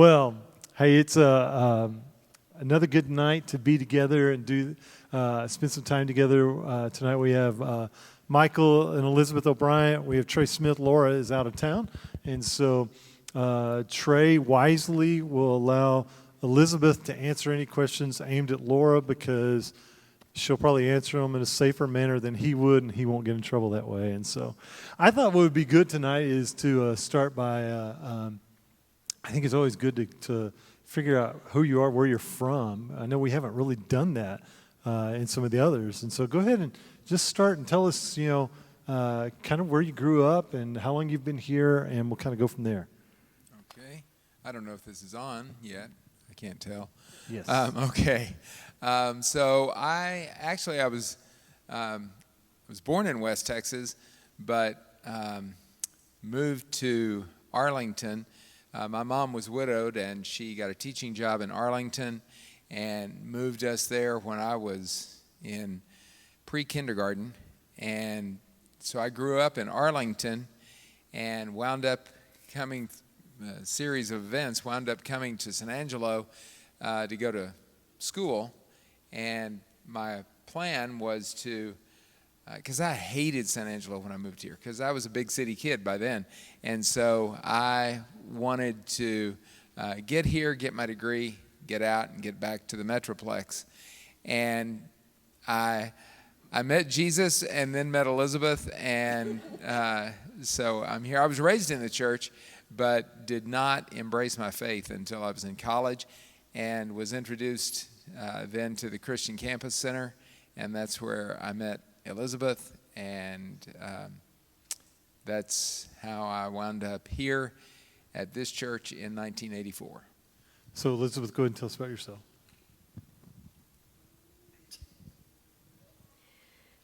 Well, hey, it's another good night to be together and spend some time together. Tonight we have Michael and Elizabeth O'Brien. We have Trey Smith. Laura is out of town. And so Trey wisely will allow Elizabeth to answer any questions aimed at Laura because she'll probably answer them in a safer manner than he would, and he won't get in trouble that way. And so I thought what would be good tonight is to start by I think it's always good to figure out who you are, where you're from. I know we haven't really done that in some of the others. And so go ahead and just start and tell us, kind of where you grew up and how long you've been here, and we'll kind of go from there. Okay. I don't know if this is on yet. I can't tell. Yes. Okay. So I was born in West Texas, but moved to Arlington. My mom was widowed, and she got a teaching job in Arlington and moved us there when I was in pre-kindergarten. And so I grew up in Arlington and wound up coming, a series of events, wound up coming to San Angelo to go to school. And my plan was to, because I hated San Angelo when I moved here, because I was a big city kid by then. And so I wanted to get here, get my degree, get out, and get back to the Metroplex. And I met Jesus and then met Elizabeth, and so I'm here. I was raised in the church, but did not embrace my faith until I was in college, and was introduced then to the Christian Campus Center, and that's where I met Elizabeth, and that's how I wound up here at this church in 1984. So Elizabeth, go ahead and tell us about yourself.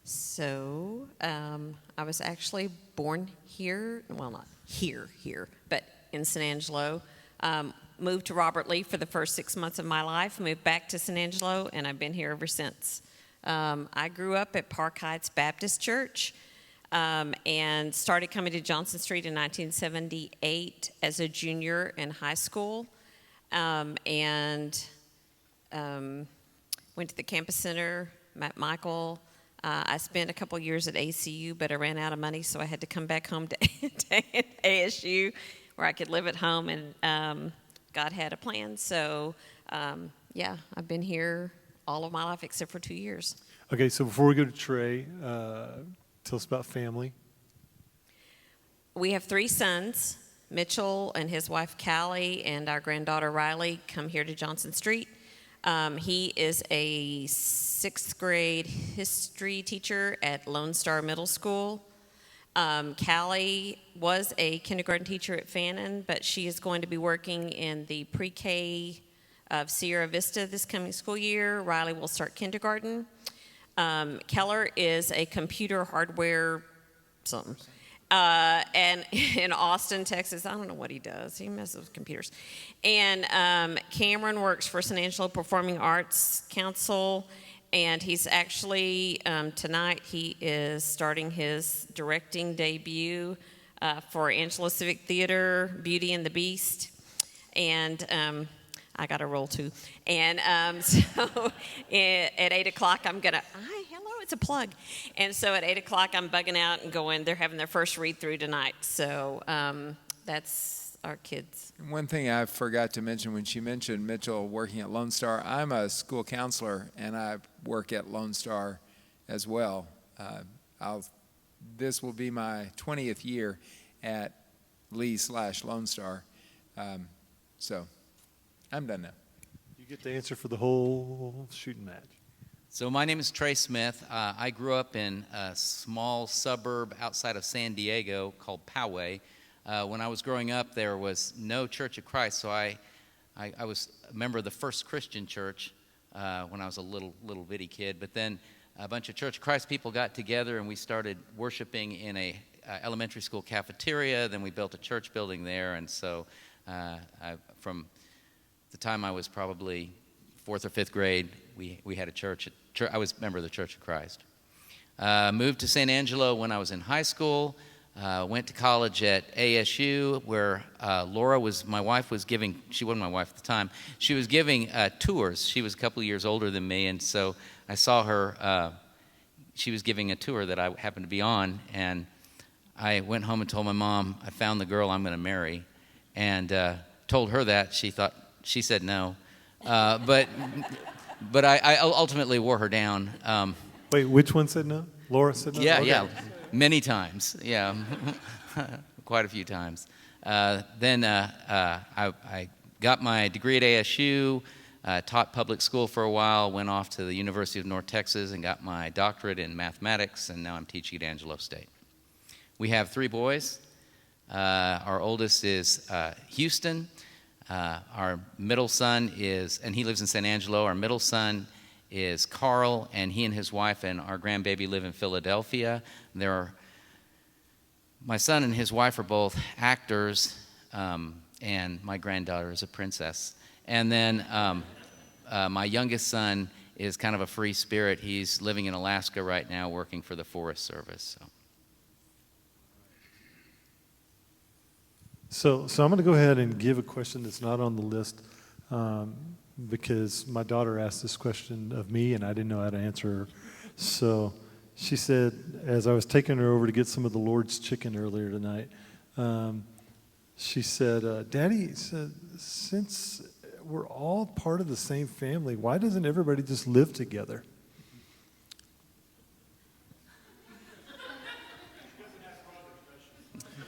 So I was actually born here, well, not here, but in San Angelo. Moved to Robert Lee for the first 6 months of my life, moved back to San Angelo, and I've been here ever since. I grew up at Park Heights Baptist Church and started coming to Johnson Street in 1978 as a junior in high school, and went to the campus center, met Michael. I spent a couple years at ACU, but I ran out of money, so I had to come back home to ASU where I could live at home, and God had a plan. So, I've been here all of my life except for 2 years. Okay, so before we go to Trey, tell us about family. We have 3 sons. Mitchell and his wife Callie and our granddaughter Riley come here to Johnson Street. He is a 6th grade history teacher at Lone Star Middle School. Callie was a kindergarten teacher at Fannin, but she is going to be working in the pre-K of Sierra Vista this coming school year. Riley will start kindergarten. Keller is a computer hardware something. And in Austin, Texas, I don't know what he does. He messes with computers. And Cameron works for San Angelo Performing Arts Council, and he's actually, tonight, he is starting his directing debut for Angelo Civic Theater, Beauty and the Beast. And I got a role too. And so at 8 o'clock, I'm going to, hello, it's a plug. And so at 8 o'clock, I'm bugging out and going, they're having their first read-through tonight. So that's our kids. One thing I forgot to mention when she mentioned Mitchell working at Lone Star, I'm a school counselor, and I work at Lone Star as well. This will be my 20th year at Lee/Lone Star. So I'm done now. You get the answer for the whole shooting match. So my name is Trey Smith. I grew up in a small suburb outside of San Diego called Poway. When I was growing up, there was no Church of Christ, so I was a member of the First Christian Church when I was a little bitty kid. But then a bunch of Church of Christ people got together, and we started worshiping in a elementary school cafeteria. Then we built a church building there, and so from the time I was probably 4th or 5th grade, we had a church. I was a member of the Church of Christ. Moved to San Angelo when I was in high school. Went to college at ASU, where my wife was giving, she wasn't my wife at the time, she was giving tours. She was a couple of years older than me, and so I saw her, she was giving a tour that I happened to be on, and I went home and told my mom, I found the girl I'm going to marry, and told her that. She said no, but I ultimately wore her down. Wait, which one said no? Laura said no? Yeah, Okay. yeah, many times, yeah, quite a few times. Then I got my degree at ASU, taught public school for a while, went off to the University of North Texas and got my doctorate in mathematics, and now I'm teaching at Angelo State. We have 3 boys. Our oldest is Houston. Our middle son is, and he lives in San Angelo. Our middle son is Carl, and he and his wife and our grandbaby live in Philadelphia. My son and his wife are both actors, and my granddaughter is a princess. And then my youngest son is kind of a free spirit. He's living in Alaska right now, working for the Forest Service. So I'm going to go ahead and give a question that's not on the list because my daughter asked this question of me and I didn't know how to answer her. So she said, as I was taking her over to get some of the Lord's chicken earlier tonight, she said, Daddy, since we're all part of the same family, why doesn't everybody just live together?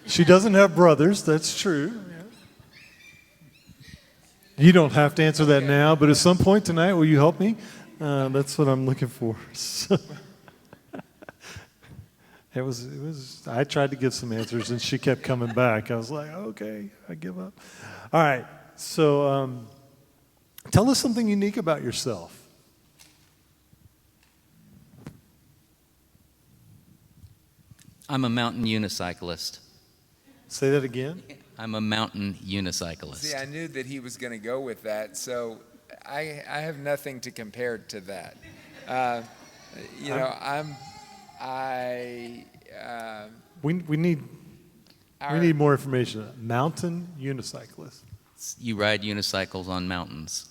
She doesn't have brothers, that's true. You don't have to answer that now, but at some point tonight, will you help me? That's what I'm looking for. So, it was. I tried to give some answers, and she kept coming back. I was like, okay, I give up. All right, so tell us something unique about yourself. I'm a mountain unicyclist. Say that again. I'm a mountain unicyclist. See, I knew that he was going to go with that, so I have nothing to compare to that. We need more information. Mountain unicyclist. You ride unicycles on mountains.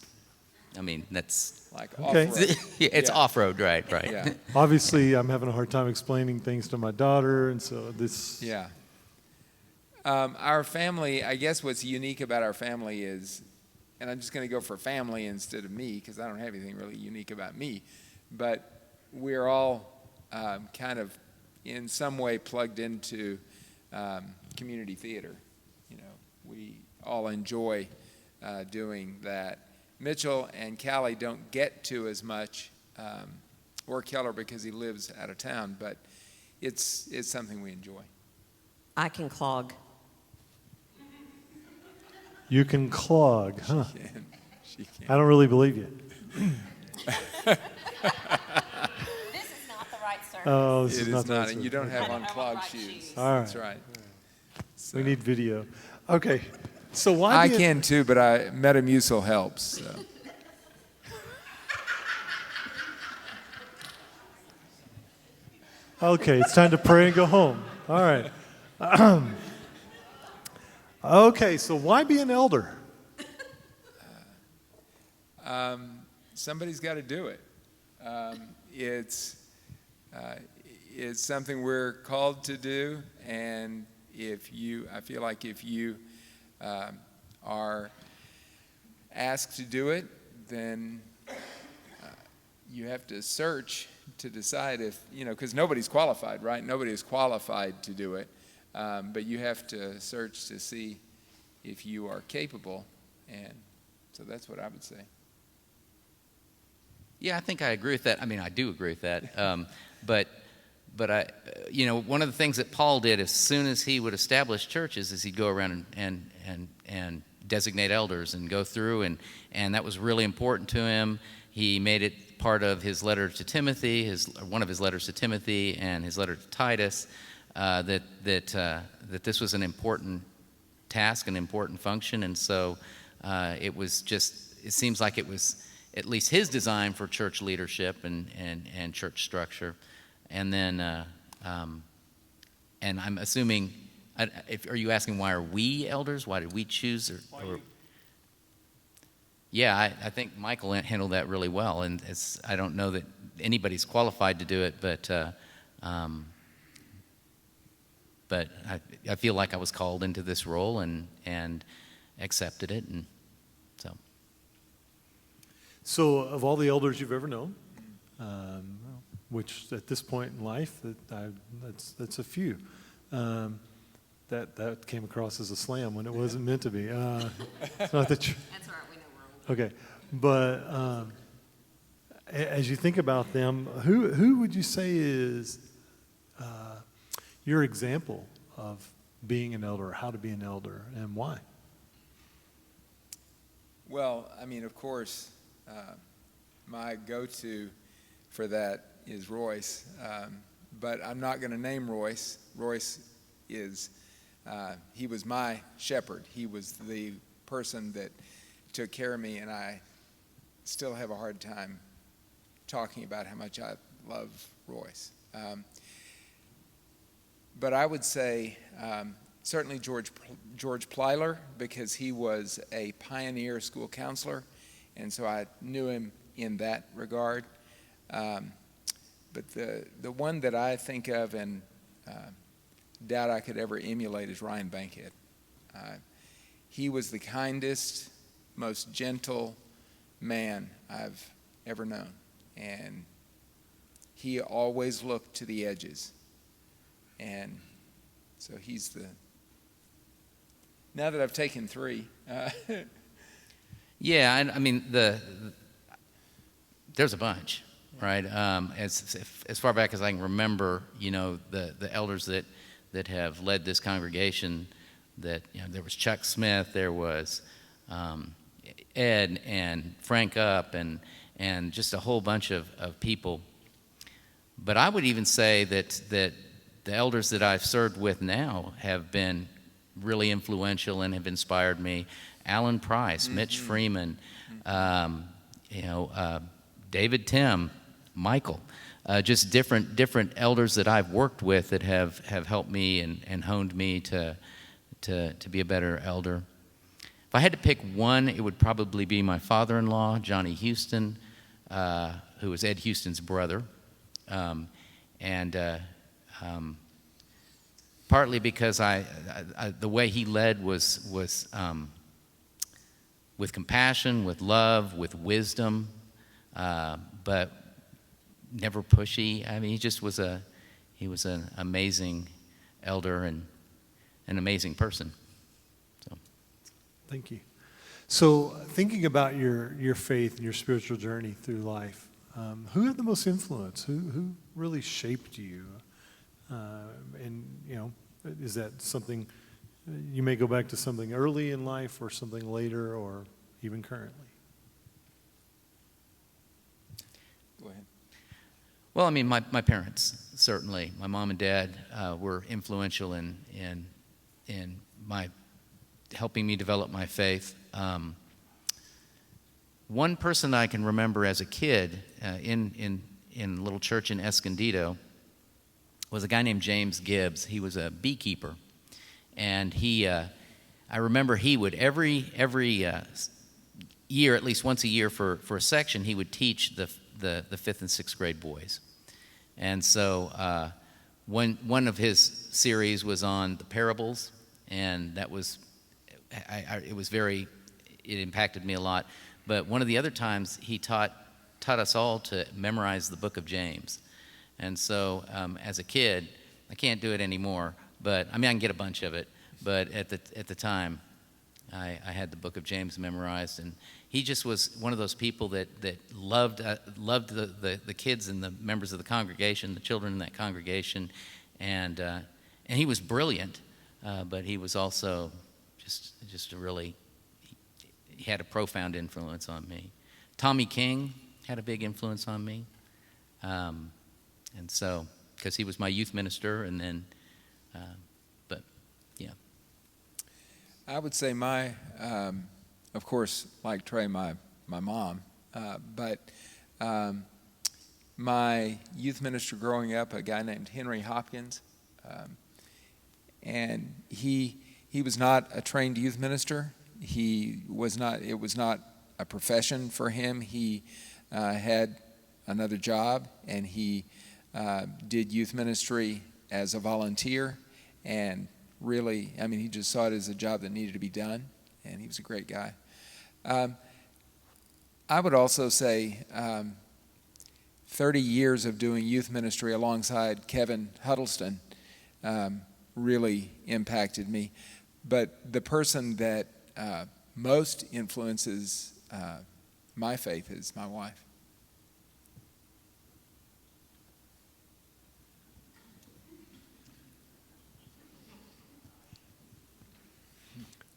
I mean, that's Like Okay. off-road. it's Yeah. off-road, right? Yeah. Obviously, I'm having a hard time explaining things to my daughter, and so this. Yeah. Our family, I guess what's unique about our family is, and I'm just going to go for family instead of me because I don't have anything really unique about me, but we're all kind of in some way plugged into community theater. You know, we all enjoy doing that. Mitchell and Callie don't get to as much, or Keller because he lives out of town, but it's something we enjoy. I can clog. You can clog, huh? She can. I don't really believe you. This is not the right service. Oh, this It is is not the not, right and you story. don't have I don't unclogged have shoes. shoes. All right. That's right. So, We need video. Okay, so why? I can too, but Metamucil helps. So. Okay, it's time to pray and go home. All right. Okay, so why be an elder? Somebody's got to do it. It's something we're called to do, and I feel like if you are asked to do it, then you have to search to decide if, because nobody's qualified, right? Nobody is qualified to do it, but you have to search to see if you are capable, and so that's what I would say. Yeah, I think I agree with that. I mean, I do agree with that. But I, one of the things that Paul did as soon as he would establish churches is he'd go around and designate elders and go through, and that was really important to him. He made it part of his letter to Timothy, one of his letters to Timothy, and his letter to Titus, that this was an important task, an important function, and so it seems like it was at least his design for church leadership and church structure. And then and I'm assuming, are you asking why are we elders? Why did we choose? Yeah, I think Michael handled that really well, and I don't know that anybody's qualified to do it, but I feel like I was called into this role and accepted it, and so. So, of all the elders you've ever known, which at this point in life, that's a few. That came across as a slam when it wasn't meant to be. It's not that That's all right, we know we're okay, but as you think about them, who would you say is your example of being an elder, or how to be an elder, and why? Well, I mean, of course, my go-to for that is Royce, but I'm not going to name Royce. Royce is, he was my shepherd. He was the person that took care of me, and I still have a hard time talking about how much I love Royce. But I would say certainly George Plyler, because he was a pioneer school counselor, and so I knew him in that regard. But the one that I think of and doubt I could ever emulate is Ryan Bankhead. He was the kindest, most gentle man I've ever known, and he always looked to the edges. And so he's now that I've taken 3. Yeah, I mean, there's a bunch, right? As far back as I can remember, the elders that have led this congregation, that there was Chuck Smith, there was Ed and Frank Up, and just a whole bunch of people. But I would even say that the elders that I've served with now have been really influential and have inspired me. Alan Price, Mitch Freeman, David Tim, Michael, just different elders that I've worked with that have helped me and honed me to be a better elder. If I had to pick one, it would probably be my father-in-law, Johnny Houston, who was Ed Houston's brother, partly because the way he led was with compassion, with love, with wisdom, but never pushy. I mean, he was an amazing elder and an amazing person. So, Thank you. So, thinking about your faith and your spiritual journey through life, who had the most influence? Who really shaped you? And is that something you may go back to something early in life, or something later, or even currently? Go ahead. well, I mean, my parents, certainly. My mom and dad were influential in my helping me develop my faith. One person I can remember as a kid in a little church in Escondido was a guy named James Gibbs. He was a beekeeper, and I remember he would every year, at least once a year for a section, he would teach the 5th and 6th grade boys. And so one of his series was on the parables, and that was it impacted me a lot. But one of the other times he taught us all to memorize the book of James. And so as a kid, I can't do it anymore, but I mean, I can get a bunch of it. But at the time, I had the book of James memorized, and he just was one of those people that loved the kids and the members of the congregation, the children in that congregation, and he was brilliant, but he was also just a really, he had a profound influence on me. Tommy King had a big influence on me. And so, because he was my youth minister, and then, but yeah. I would say of course, like Trey, my mom, but my youth minister growing up, a guy named Henry Hopkins, and he was not a trained youth minister. It was not a profession for him. He had another job, and he did youth ministry as a volunteer, and really, I mean, he just saw it as a job that needed to be done, and he was a great guy. I would also say 30 years of doing youth ministry alongside Kevin Huddleston really impacted me. But the person that most influences my faith is my wife.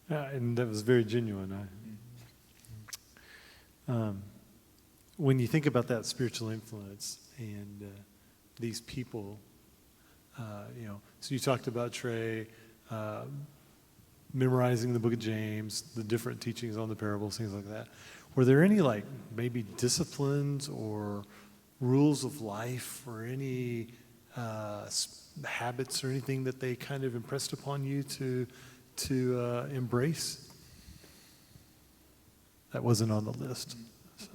And that was very genuine. When you think about that spiritual influence and these people, so you talked about Trey memorizing the book of James, the different teachings on the parables, things like that. Were there any maybe disciplines or rules of life or any habits or anything that they kind of impressed upon you to embrace? That wasn't on the list. So.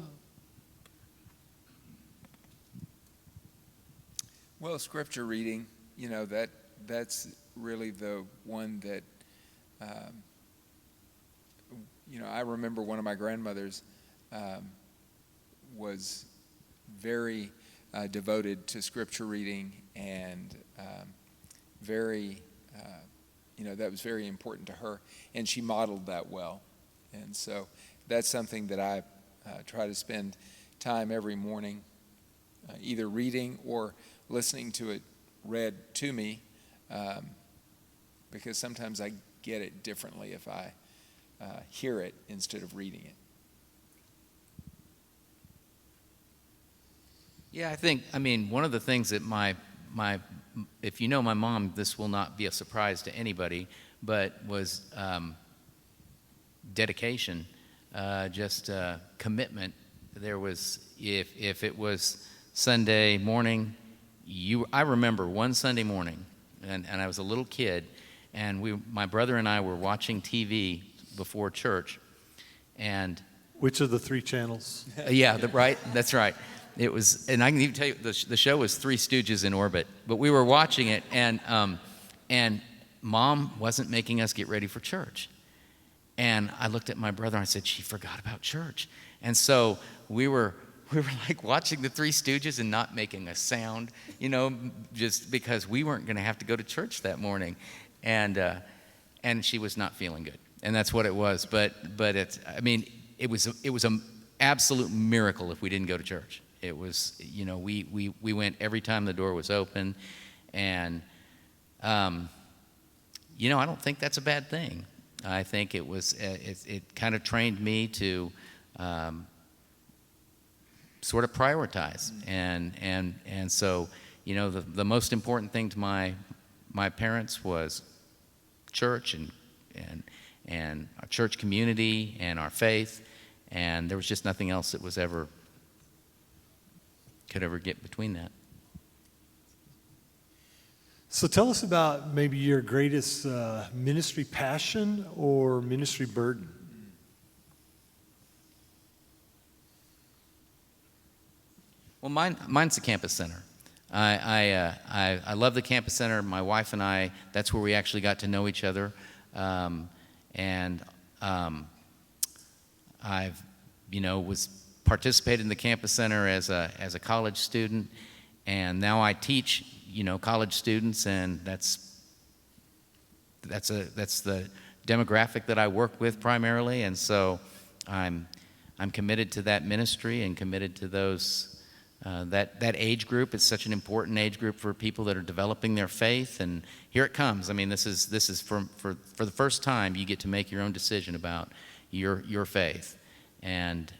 Well, scripture reading, that's really the one that, I remember one of my grandmothers was very devoted to scripture reading, and very, that was very important to her, and she modeled that well. And so that's something that I try to spend time every morning either reading or listening to it read to me, because sometimes I get it differently if I hear it instead of reading it. Yeah, one of the things that if you know my mom, this will not be a surprise to anybody, but was dedication, just commitment. There was, if it was Sunday morning, I remember one Sunday morning, and I was a little kid, and my brother and I were watching TV before church, and which of the 3 channels? Right, that's right. It was, and I can even tell you, the show was Three Stooges in orbit, but we were watching it, and Mom wasn't making us get ready for church. And I looked at my brother and I said, she forgot about church. And so we were like watching the Three Stooges and not making a sound, just because we weren't going to have to go to church that morning. And she was not feeling good. And that's what it was. But it was an absolute miracle if we didn't go to church. It was, we went every time the door was open. And, I don't think that's a bad thing. I think it was, it kind of trained me to sort of prioritize. And so, the most important thing to my parents was church and our church community and our faith. And there was just nothing else that could ever get between that. So tell us about maybe your greatest ministry passion or ministry burden. Well, mine's the campus center. I love the campus center. My wife and I, that's where we actually got to know each other. I've, was participated in the campus center as a college student, and now I teach, college students, and that's the demographic that I work with primarily, and so I'm committed to that ministry and committed to those that age group. Is such an important age group for people that are developing their faith, and here it comes. This is for the first time you get to make your own decision about your faith, and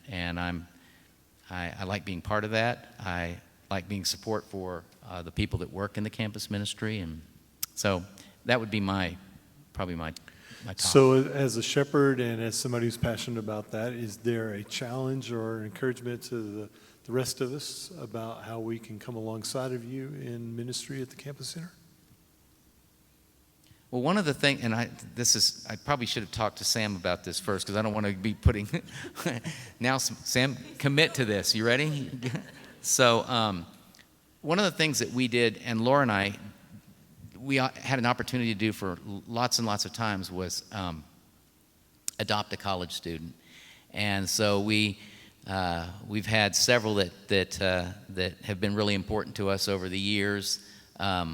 I like being part of that. I like being support for the people that work in the campus ministry, and so that would be probably my top. So as a shepherd and as somebody who's passionate about that, is there a challenge or encouragement to the rest of us about how we can come alongside of you in ministry at the campus center? Well, one of the things, and I probably should have talked to Sam about this first because I don't want to be putting, now Sam, commit to this. You ready? So one of the things that we did, and Laura and I, we had an opportunity to do for lots and lots of times was adopt a college student. And so we've had several that have been really important to us over the years. I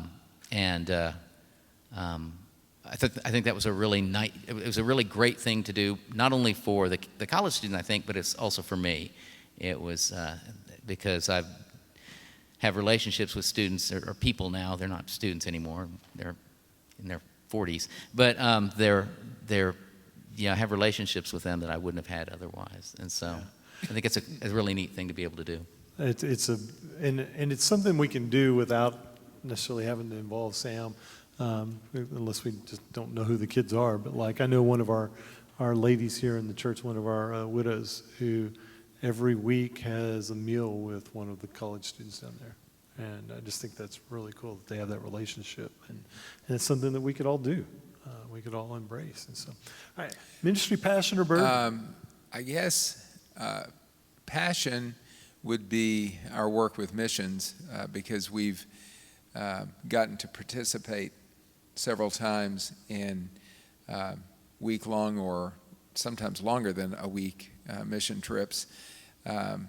think that was a really it was a really great thing to do, not only for the college student, I think, but it's also for me. It was because I have relationships with students or people now. They're not students anymore. They're in their 40s, but I have relationships with them that I wouldn't have had otherwise. And so I think it's a really neat thing to be able to do. It's something we can do without necessarily having to involve Sam. Unless we just don't know who the kids are. But like I know one of our ladies here in the church, one of our widows, who every week has a meal with one of the college students down there. And I just think that's really cool that they have that relationship. And it's something that we could all do. We could all embrace. And so, all right, ministry, passion, or burden? I guess passion would be our work with missions because we've gotten to participate several times in week-long or sometimes longer than a week mission trips. And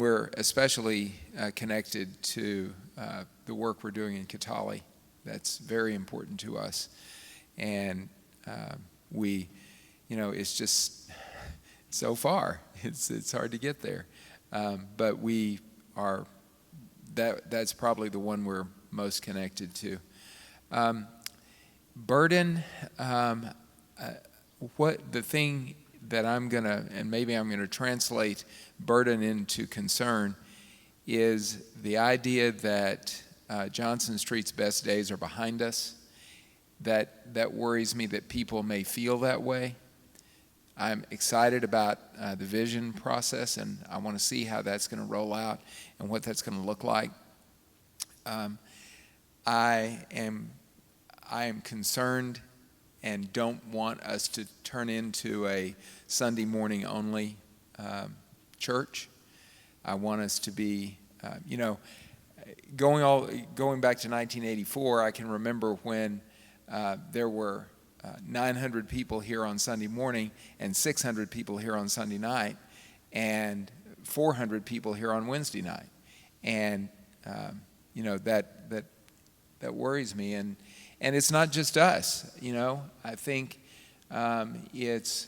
we're especially connected to the work we're doing in Kitale. That's very important to us. And it's just so far. It's hard to get there. But we are. That's probably the one we're most connected to. Burden, what the thing that I'm gonna translate burden into concern is the idea that Johnson Street's best days are behind us. That worries me that people may feel that way. I'm excited about the vision process, and I want to see how that's going to roll out and what that's going to look like. I am concerned and don't want us to turn into a Sunday morning only church. I want us to be, going back to 1984. I can remember when there were 900 people here on Sunday morning and 600 people here on Sunday night and 400 people here on Wednesday night. And, that worries me. And it's not just us, I think it's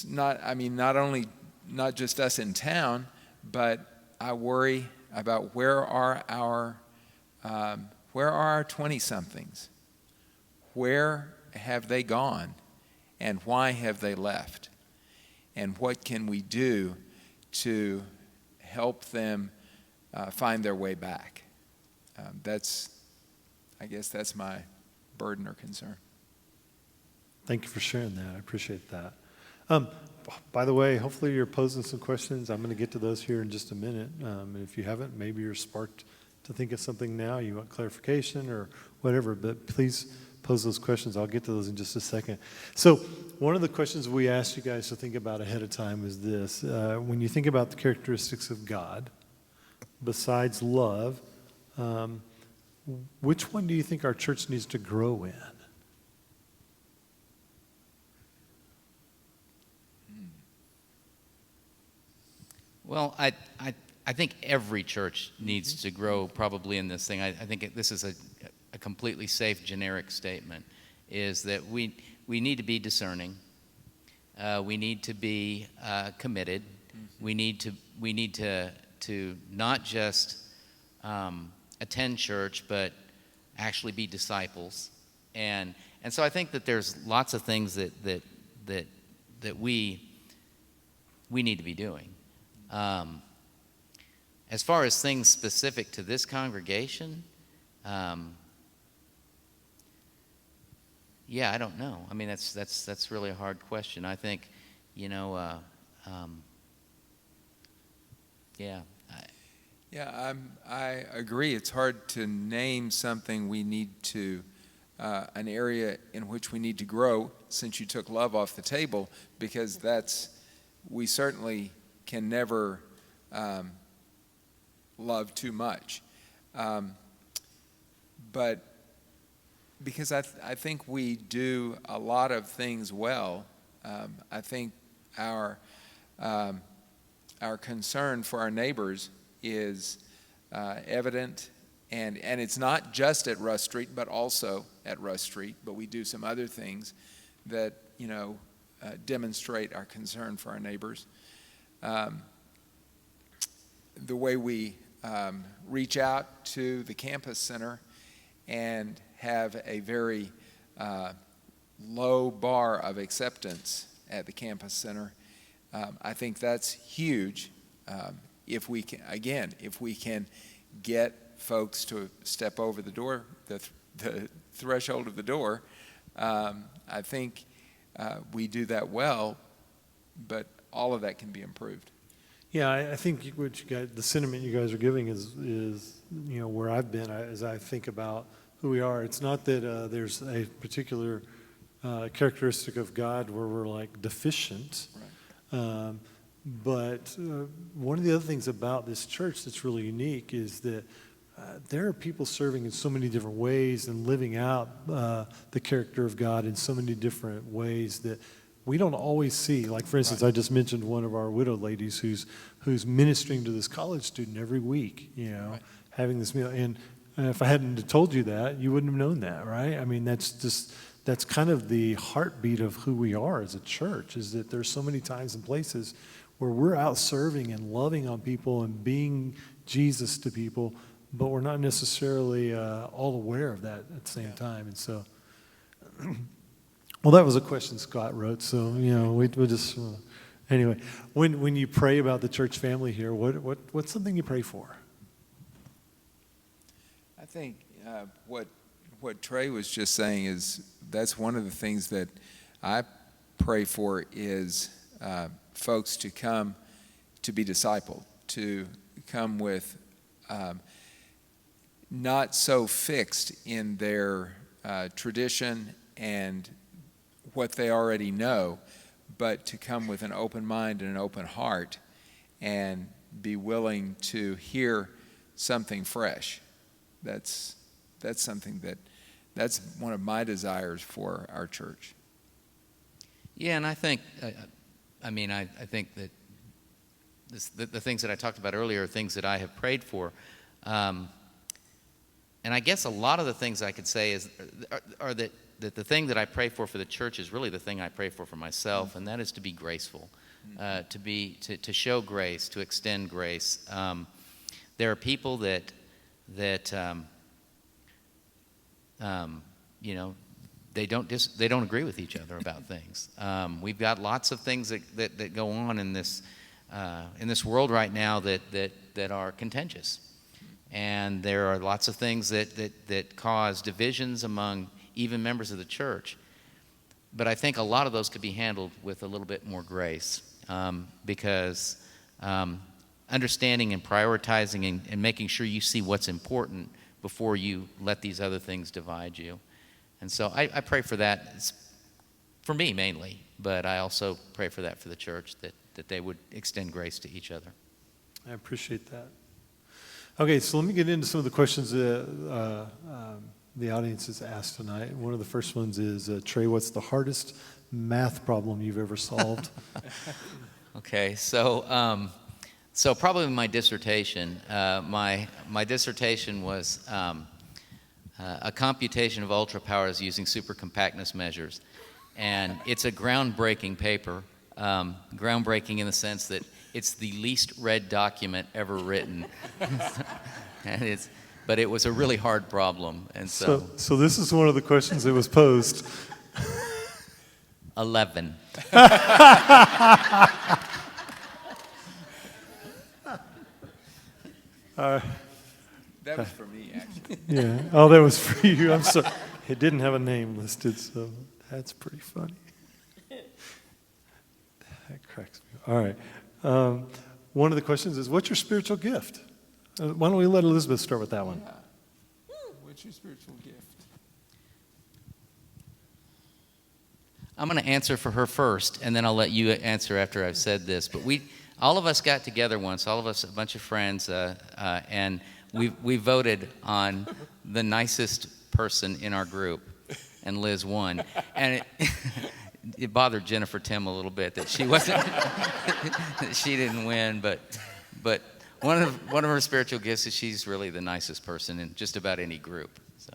not just us in town, but I worry about where are our 20-somethings? Where have they gone, and why have they left? And what can we do to help them find their way back? I guess that's my burden or concern. Thank you for sharing that. I appreciate that. By the way, hopefully you're posing some questions. I'm going to get to those here in just a minute. And if you haven't, maybe you're sparked to think of something now. You want clarification or whatever, but please pose those questions. I'll get to those in just a second. So one of the questions we asked you guys to think about ahead of time is this. When you think about the characteristics of God, besides love, which one do you think our church needs to grow in? Well, I think every church needs to grow probably in this thing. I think this is a completely safe generic statement, is that we need to be discerning. We need to be committed. We need to not just attend church, but actually be disciples. And so I think that there's lots of things that we need to be doing. As far as things specific to this congregation, I don't know. I mean, that's really a hard question. I think, Yeah, I agree. It's hard to name something we need to, an area in which we need to grow, since you took love off the table, because we certainly can never love too much. But because I think we do a lot of things well, I think our concern for our neighbors is evident, and it's not just at Russ Street, but also at Russ Street. But we do some other things that demonstrate our concern for our neighbors. The way we reach out to the campus center and have a very low bar of acceptance at the campus center, I think that's huge. If we can get folks to step over the door, the threshold of the door, I think we do that well, but all of that can be improved. Yeah, I think what you guys, the sentiment you guys are giving is where I've been as I think about who we are. It's not that there's a particular characteristic of God where we're like deficient. Right. But one of the other things about this church that's really unique is that there are people serving in so many different ways and living out the character of God in so many different ways that we don't always see. Like, for instance, right. I just mentioned one of our widow ladies who's ministering to this college student every week, right. Having this meal. And if I hadn't told you that, you wouldn't have known that, right? I mean, that's kind of the heartbeat of who we are as a church, is that there's so many times and places where we're out serving and loving on people and being Jesus to people, but we're not necessarily all aware of that at the same time. And so, well, that was a question Scott wrote, so we just anyway. When you pray about the church family here, what's something you pray for? I think what Trey was just saying is that's one of the things that I pray for is folks to come to be discipled, to come with not so fixed in their tradition and what they already know, but to come with an open mind and an open heart and be willing to hear something fresh. That's something that's one of my desires for our church. Yeah, and I think, I think that the things that I talked about earlier are things that I have prayed for. And I guess a lot of the things I could say are that the thing that I pray for the church is really the thing I pray for myself, and that is to be graceful, to show grace, to extend grace. There are people that they don't agree with each other about things. We've got lots of things that go on in this world right now that are contentious, and there are lots of things that cause divisions among even members of the church. But I think a lot of those could be handled with a little bit more grace, because understanding and prioritizing and making sure you see what's important before you let these other things divide you. And so I pray for that. It's for me mainly, but I also pray for that for the church, that they would extend grace to each other. I appreciate that. Okay, so let me get into some of the questions that the audience has asked tonight. One of the first ones is, Trey, what's the hardest math problem you've ever solved? Okay, so probably my dissertation. My dissertation was a computation of ultra powers using super compactness measures, and it's a groundbreaking paper. Groundbreaking in the sense that it's the least read document ever written, but it was a really hard problem, and so this is one of the questions that was posed. 11. That was for me, actually. Yeah. Oh, that was for you. I'm sorry. It didn't have a name listed, so that's pretty funny. That cracks me up. All right. One of the questions is, what's your spiritual gift? Why don't we let Elizabeth start with that one? Yeah. What's your spiritual gift? I'm going to answer for her first, and then I'll let you answer after I've said this. But all of us got together once, all of us, a bunch of friends, and we voted on the nicest person in our group, and Liz won. And it bothered Jennifer Tim a little bit that she wasn't, that she didn't win. But one of her spiritual gifts is she's really the nicest person in just about any group. So.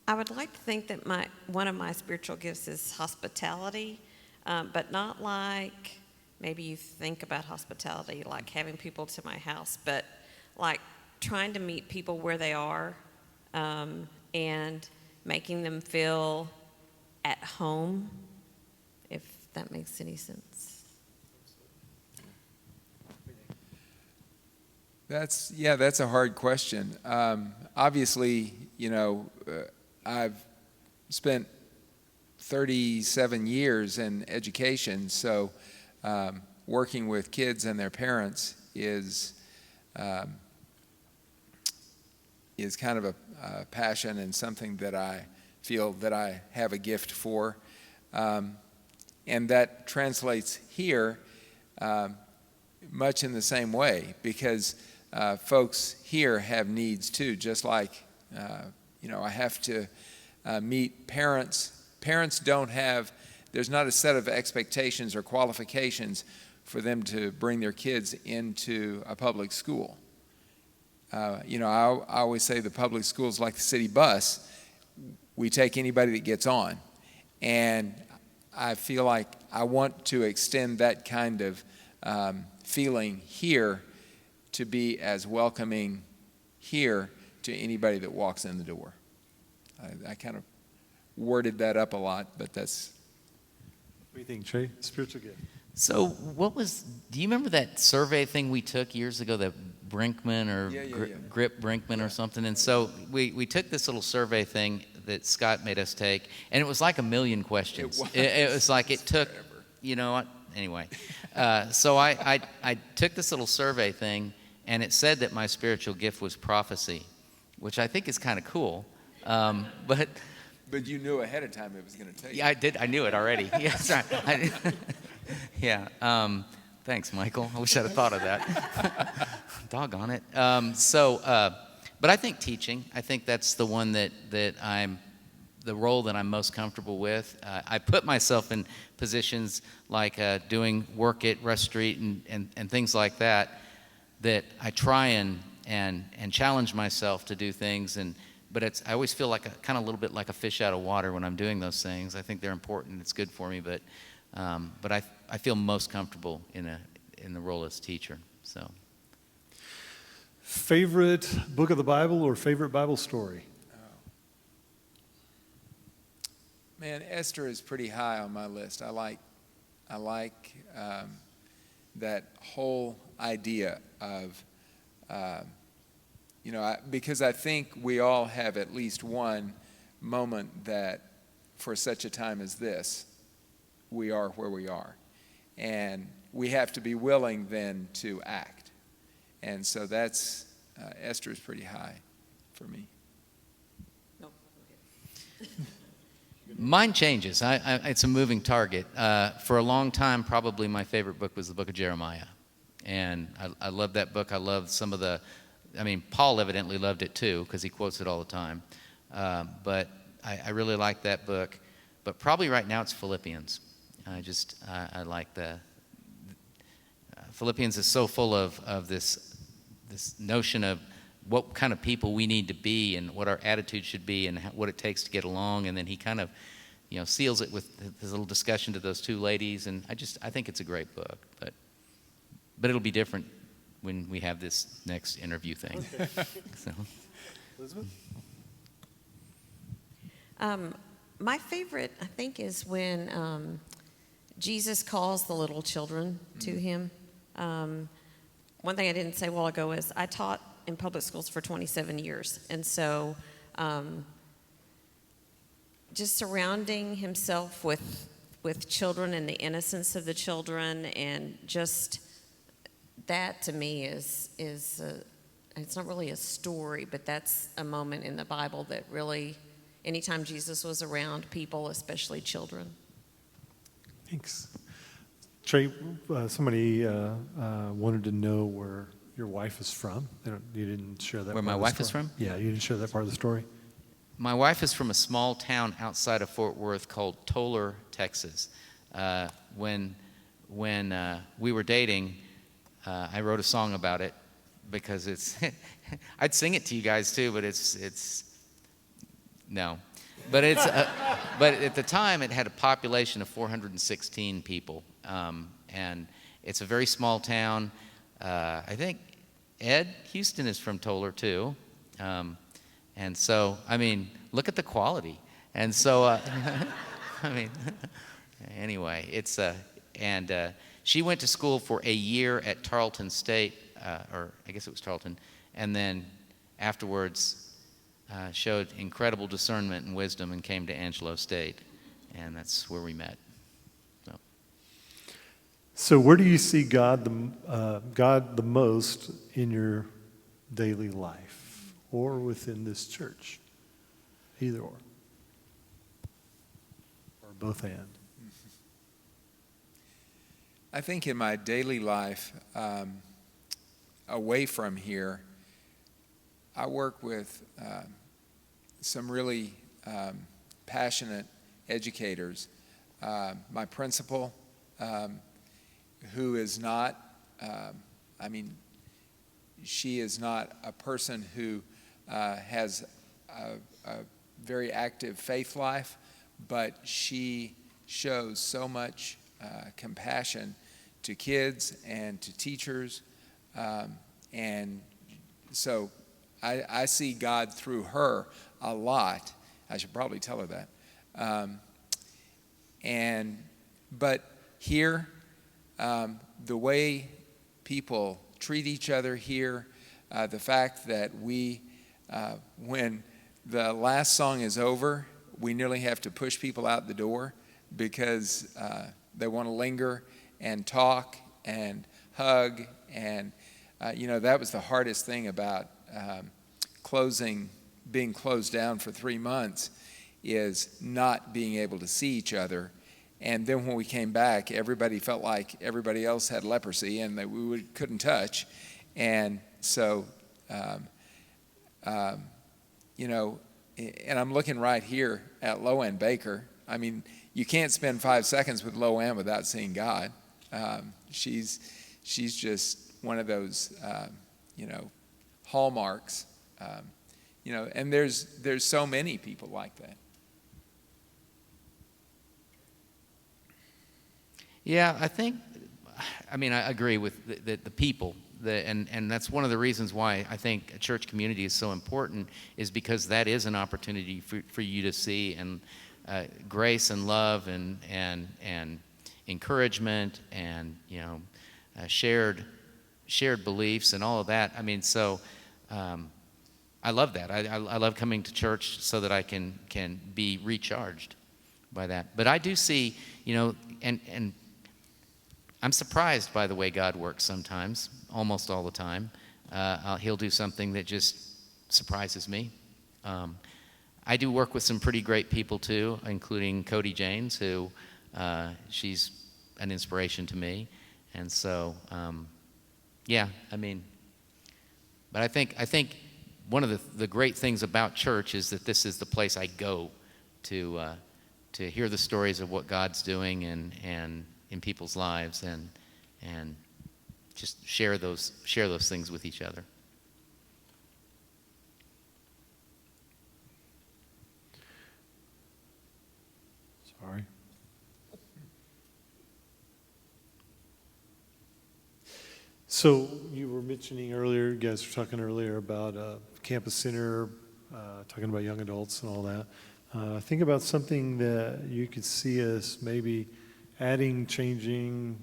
I would like to think that one of my spiritual gifts is hospitality, but not like maybe you think about hospitality like having people to my house, but like trying to meet people where they are and making them feel at home, if that makes any sense. That's a hard question. Obviously, I've spent 37 years in education, so working with kids and their parents is kind of a passion and something that I feel that I have a gift for. And that translates here much in the same way, because folks here have needs too, just like I have to meet parents. Parents don't have, there's not a set of expectations or qualifications for them to bring their kids into a public school. I always say the public school is like the city bus. We take anybody that gets on. And I feel like I want to extend that kind of feeling here to be as welcoming here to anybody that walks in the door. I kind of worded that up a lot, but that's... What do you think, Trey? Spiritual gift. So do you remember that survey thing we took years ago, that Brinkman or Grip Brinkman or something? And so we took this little survey thing that Scott made us take, and it was like 1 million questions. It was like it took, anyway. So I took this little survey thing, and it said that my spiritual gift was prophecy, which I think is kind of cool. But you knew ahead of time it was going to take. Yeah, I did. I knew it already. Yeah, sorry. Yeah. Thanks, Michael. I wish I'd have thought of that. Doggone it. But I think teaching. I think that's the one that the role that I'm most comfortable with. I put myself in positions like doing work at Rush Street and things like that I try and challenge myself to do things. But I always feel like a little bit like a fish out of water when I'm doing those things. I think they're important. It's good for me, but I feel most comfortable in the role as teacher. So, favorite book of the Bible or favorite Bible story? Man, Esther is pretty high on my list. I like that whole idea of. Because I think we all have at least one moment that for such a time as this, we are where we are. And we have to be willing then to act. And so that's, Esther is pretty high for me. No. Mine changes. It's a moving target. For a long time, probably my favorite book was the book of Jeremiah. And I love that book. I love some of Paul evidently loved it too, because he quotes it all the time. But I really like that book. But probably right now it's Philippians. I like Philippians is so full of this notion of what kind of people we need to be and what our attitude should be and what it takes to get along. And then he kind of, seals it with his little discussion to those two ladies. And I think it's a great book. But it'll be different when we have this next interview thing. So. Elizabeth? My favorite, I think, is when Jesus calls the little children to him. One thing I didn't say a while ago is I taught in public schools for 27 years. And so just surrounding himself with with children and the innocence of the children, and just that to me is it's not really a story, but that's a moment in the Bible that really, anytime Jesus was around people, especially children. Thanks. Trey, somebody wanted to know where your wife is from. You didn't share that. Where my wife is from? Yeah, you didn't share that part of the story. My wife is from a small town outside of Fort Worth called Toller, Texas. When we were dating, I wrote a song about it because it's I'd sing it to you guys too, but it's no. But it's but at the time it had a population of 416 people, and it's a very small town. I think Ed Houston is from Toller too. And so, I mean, look at the quality. And so, I mean, anyway, it's, and she went to school for a year at Tarleton State, or I guess it was Tarleton, and then afterwards showed incredible discernment and wisdom and came to Angelo State, and that's where we met. So where do you see God the most in your daily life? Or within this church? Either or both and. I think in my daily life, away from here, I work with some really passionate educators. My principal, who is not, she is not a person who has a very active faith life, but she shows so much compassion to kids and to teachers, and so I see God through her a lot. I should probably tell her that. But here, the way people treat each other here, the fact that we when the last song is over, we nearly have to push people out the door because they want to linger and talk and hug. And, that was the hardest thing about being closed down for 3 months, is not being able to see each other. And then when we came back, everybody felt like everybody else had leprosy and that we couldn't touch. And so, and I'm looking right here at Loanne Baker. I mean, you can't spend 5 seconds with Loanne without seeing God. She's just one of those, hallmarks. And there's so many people like that. Yeah, I agree with the people. And that's one of the reasons why I think a church community is so important, is because that is an opportunity for you to see and grace and love and encouragement and shared beliefs and all of that. I mean, so I love that. I love coming to church so that I can be recharged by that. But I do see, and I'm surprised by the way God works sometimes, almost all the time. He'll do something that just surprises me. I do work with some pretty great people too, including Cody Janes, who she's an inspiration to me. And so, but I think one of the great things about church is that this is the place I go to hear the stories of what God's doing and in people's lives and just share those things with each other. Sorry. So you were mentioning earlier, you guys were talking earlier about campus center, talking about young adults and all that. Think about something that you could see us maybe adding, changing,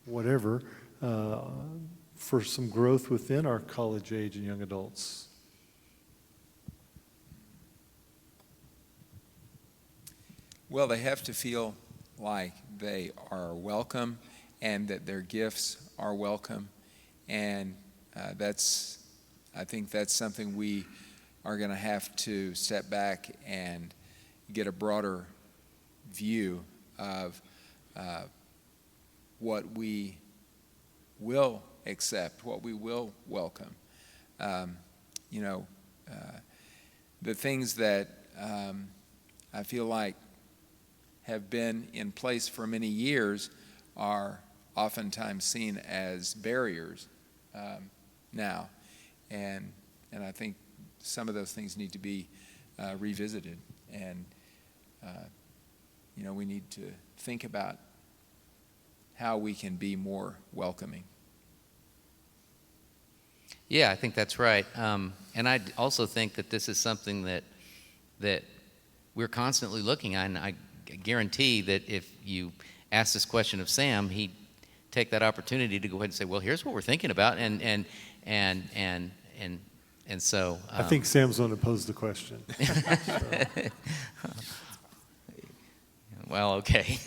whatever, for some growth within our college age and young adults. Well, they have to feel like they are welcome and that their gifts are welcome. And I think that's something we are going to have to step back and get a broader view of what we will accept, what we will welcome. The things that I feel like have been in place for many years are oftentimes seen as barriers now. And I think some of those things need to be revisited. And, we need to think about how we can be more welcoming. Yeah, I think that's right. And I also think that this is something that we're constantly looking at. And I guarantee that if you ask this question of Sam, he'd take that opportunity to go ahead and say, "Well, here's what we're thinking about," and so. I think Sam's going to pose the question. Well, okay.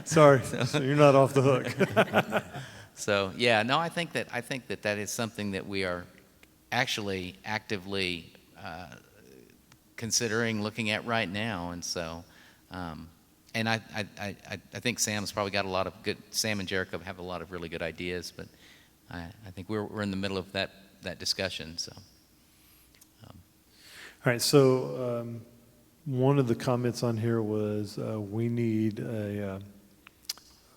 Sorry, so you're not off the hook. So yeah, no, I think that is something that we are actually actively considering looking at right now, and so, and I think Sam's probably got a lot of good. Sam and Jericho have a lot of really good ideas, but I think we're in the middle of that discussion. So, All right, so one of the comments on here was we need a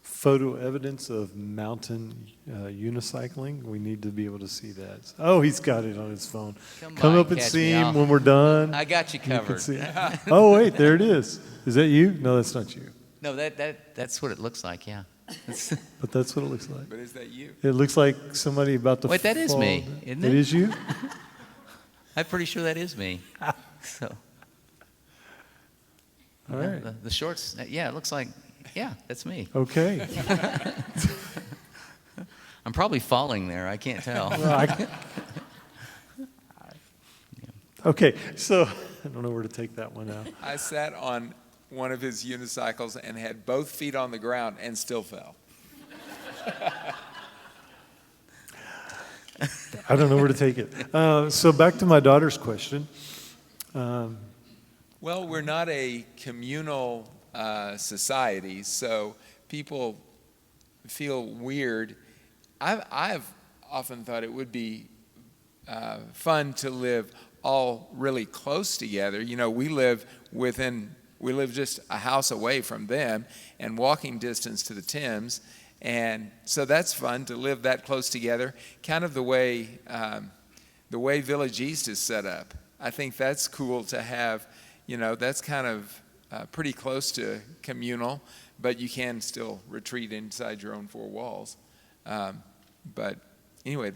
photo evidence of mountain unicycling. We need to be able to see that. Oh, he's got it on his phone. Come by up and catch see me him off. when we're done. I got you You can covered. see it. Oh, wait, there it is. Is that you? No, that's not you. No, that's what it looks like. Yeah. But that's what it looks like. But is that you? It looks like somebody about to Wait, that is fall me, down. isn't it? It is you? I'm pretty sure that is me. So. All right. The shorts. Yeah, it looks like. Yeah, that's me. Okay. I'm probably falling there. I can't tell. Okay, so I don't know where to take that one out. I sat on one of his unicycles and had both feet on the ground and still fell. I don't know where to take it. So back to my daughter's question. Well, we're not a communal society, so people feel weird. I've often thought it would be fun to live all really close together. We live just a house away from them and walking distance to the Thames. And so that's fun to live that close together, kind of the way Village East is set up. I think that's cool to have, that's kind of pretty close to communal, but you can still retreat inside your own four walls. But anyway,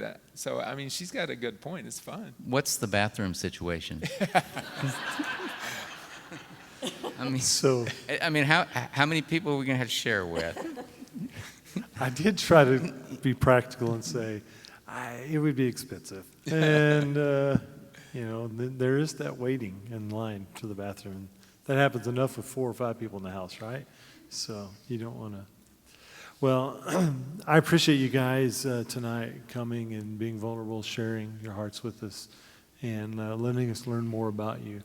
she's got a good point. It's fun. What's the bathroom situation? How many people are we going to have to share with? I did try to be practical and say it would be expensive. And, there is that waiting in line to the bathroom. That happens enough with 4 or 5 people in the house, right? So you don't want to. Well, I appreciate you guys tonight coming and being vulnerable, sharing your hearts with us, and letting us learn more about you.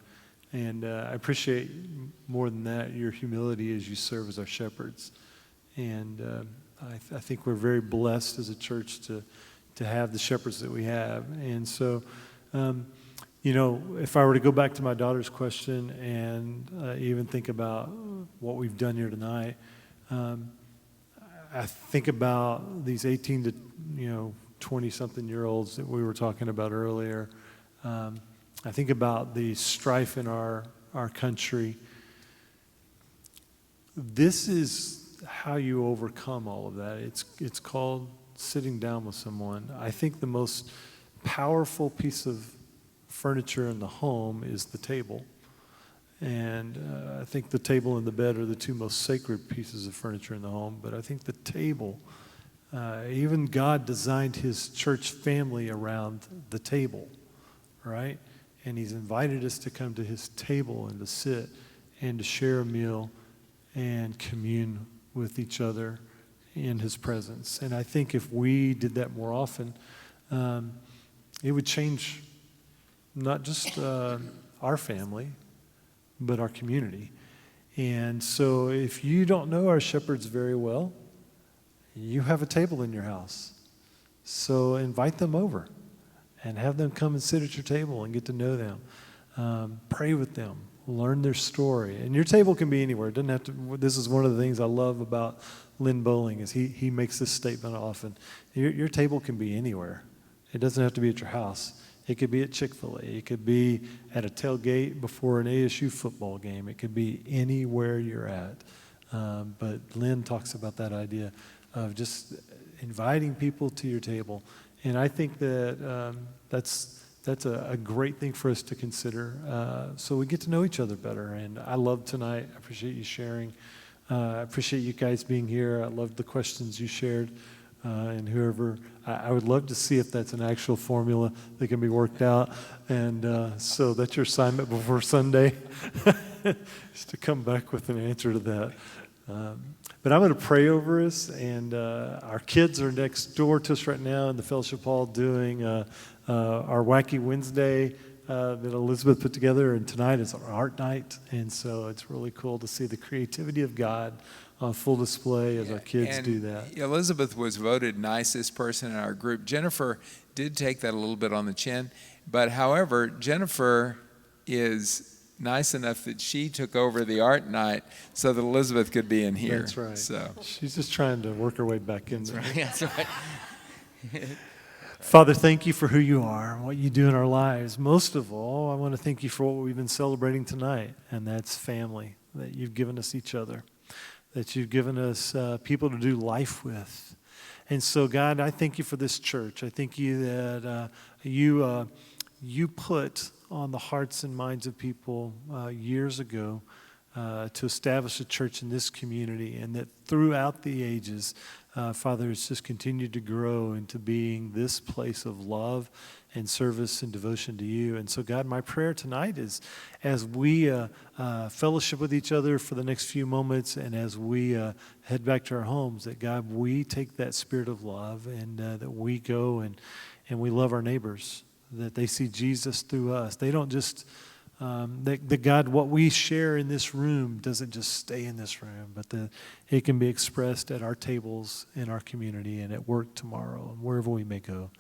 And I appreciate more than that your humility as you serve as our shepherds. And I think we're very blessed as a church to have the shepherds that we have. And so, if I were to go back to my daughter's question and even think about what we've done here tonight, I think about these 18 to 20-something-year-olds that we were talking about earlier. I think about the strife in our country. This is how you overcome all of that. It's called sitting down with someone. I think the most powerful piece of furniture in the home is the table. And I think the table and the bed are the two most sacred pieces of furniture in the home. But I think the table, even God designed his church family around the table, right? And he's invited us to come to his table and to sit and to share a meal and commune with each other in his presence. And I think if we did that more often, it would change not just our family, but our community. And so if you don't know our shepherds very well, you have a table in your house. So invite them over and have them come and sit at your table and get to know them. Pray with them. Learn their story. And your table can be anywhere. It doesn't have to. This is one of the things I love about Lynn Bowling is he makes this statement often. Your table can be anywhere. It doesn't have to be at your house. It could be at Chick-fil-A. It could be at a tailgate before an ASU football game. It could be anywhere you're at. But Lynn talks about that idea of just inviting people to your table. And I think that that's a great thing for us to consider. So we get to know each other better. And I love tonight. I appreciate you sharing. I appreciate you guys being here. I loved the questions you shared. And whoever, I would love to see if that's an actual formula that can be worked out. And so that's your assignment before Sunday, is to come back with an answer to that. But I'm going to pray over us, and our kids are next door to us right now in the fellowship hall doing our Wacky Wednesday that Elizabeth put together, and tonight is our art night, and so it's really cool to see the creativity of God on full display as our kids do that. Elizabeth was voted nicest person in our group. Jennifer did take that a little bit on the chin, but however, Jennifer is nice enough that she took over the art night so that Elizabeth could be in here. That's right. So she's just trying to work her way back in there. That's right. Father, thank you for who you are and what you do in our lives. Most of all, I want to thank you for what we've been celebrating tonight, and that's family, that you've given us each other, that you've given us people to do life with. And so, God, I thank you for this church. I thank you that you put on the hearts and minds of people years ago to establish a church in this community, and that throughout the ages, Father, it's just continued to grow into being this place of love and service and devotion to you. And so, God, my prayer tonight is as we fellowship with each other for the next few moments, and as we head back to our homes, that, God, we take that spirit of love, and that we go and we love our neighbors, that they see Jesus through us. They don't just, that God, what we share in this room doesn't just stay in this room, but that it can be expressed at our tables in our community and at work tomorrow and wherever we may go.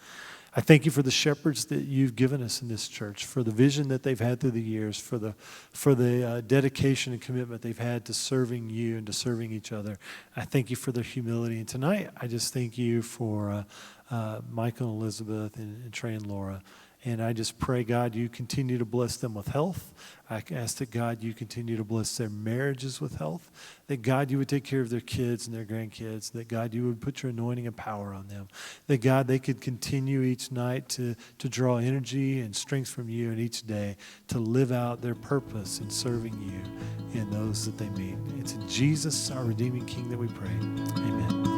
I thank you for the shepherds that you've given us in this church, for the vision that they've had through the years, for the dedication and commitment they've had to serving you and to serving each other. I thank you for their humility. And tonight, I just thank you for Michael and Elizabeth and Trey and Laura. And I just pray, God, you continue to bless them with health. I ask that, God, you continue to bless their marriages with health. That, God, you would take care of their kids and their grandkids. That, God, you would put your anointing and power on them. That, God, they could continue each night to draw energy and strength from you, and each day to live out their purpose in serving you in those that they meet. It's in Jesus, our redeeming King, that we pray. Amen.